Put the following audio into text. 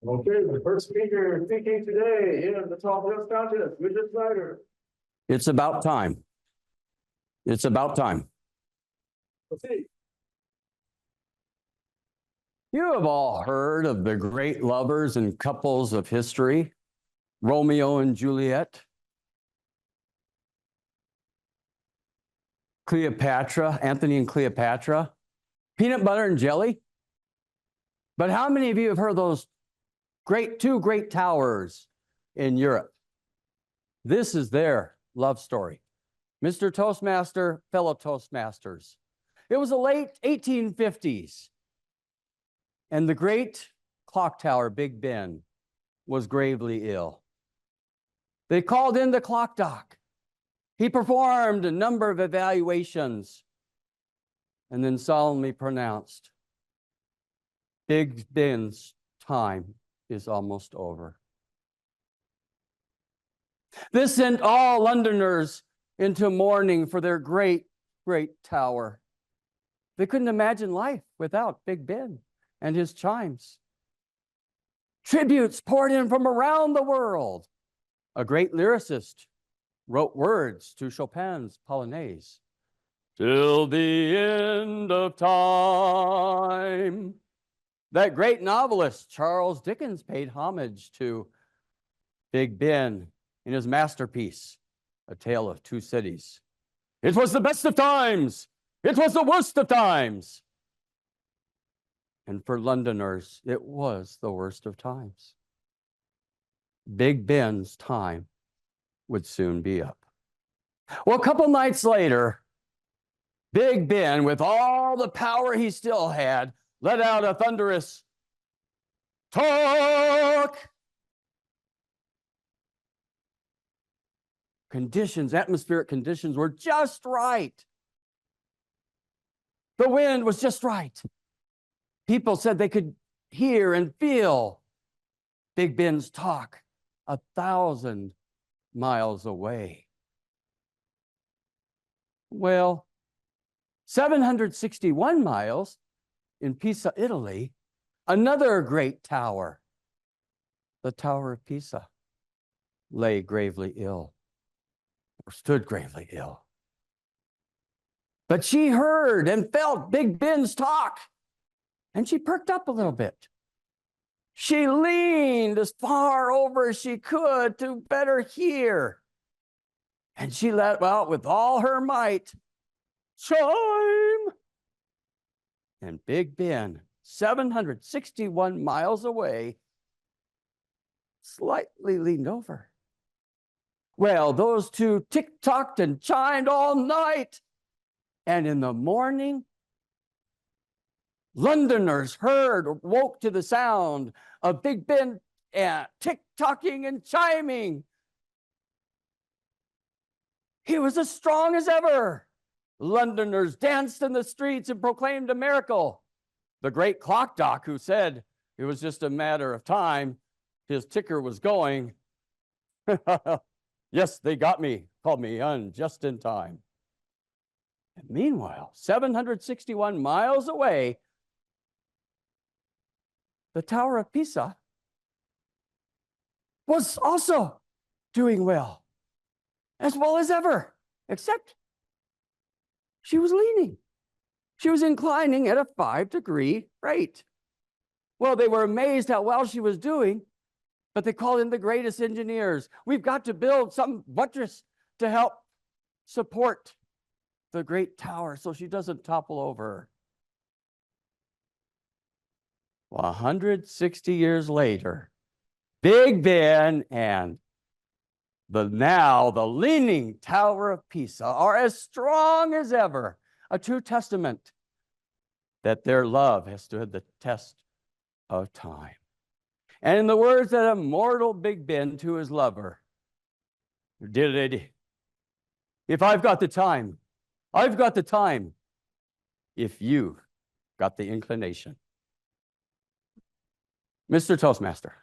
Okay, the first speaker speaking today in the Tall Tales Contest, Mr. Snyder. It's about time. It's about time. Let's see. You have all heard of the great lovers and couples of history, Romeo and Juliet, Cleopatra, Anthony and Cleopatra, peanut butter and jelly. But how many of you have heard those two great towers in Europe? This is their love story. Mr. Toastmaster, fellow Toastmasters. It was the late 1850s, and the great clock tower, Big Ben, was gravely ill. They called in the clock doc. He performed a number of evaluations and then solemnly pronounced, Big Ben's time is almost over. This sent all Londoners into mourning for their great, great tower. They couldn't imagine life without Big Ben and his chimes. Tributes poured in from around the world. A great lyricist wrote words to Chopin's Polonaise. Till the end of time. That great novelist, Charles Dickens, paid homage to Big Ben in his masterpiece, A Tale of Two Cities. It was the best of times. It was the worst of times. And for Londoners, it was the worst of times. Big Ben's time would soon be up. Well, a couple nights later, Big Ben, with all the power he still had, let out a thunderous talk. Atmospheric conditions were just right. The wind was just right. People said they could hear and feel Big Ben's talk 1,000 miles away. Well, 761 miles in Pisa, Italy, another great tower, the Tower of Pisa, lay gravely ill, or stood gravely ill. But she heard and felt Big Ben's talk, and she perked up a little bit. She leaned as far over as she could to better hear. And she let out with all her might, chime! And Big Ben, 761 miles away, slightly leaned over. Well, those two tick-tocked and chimed all night. And in the morning, Londoners woke to the sound of Big Ben tick-tocking and chiming. He was as strong as ever. Londoners danced in the streets and proclaimed a miracle. The great clock doc, who said it was just a matter of time, his ticker was going. Yes, they got me, called me just in time. And meanwhile, 761 miles away, the Tower of Pisa was also doing well as ever, except she was leaning. She was inclining at a 5-degree rate. Well, they were amazed how well she was doing, but they called in the greatest engineers. We've got to build some buttress to help support the great tower so she doesn't topple over. Well, 160 years later, Big Ben and the leaning Tower of Pisa are as strong as ever, a true testament that their love has stood the test of time. And in the words that immortal Big Ben to his lover, dear lady, if I've got the time, I've got the time, if you've got the inclination. Mr. Toastmaster.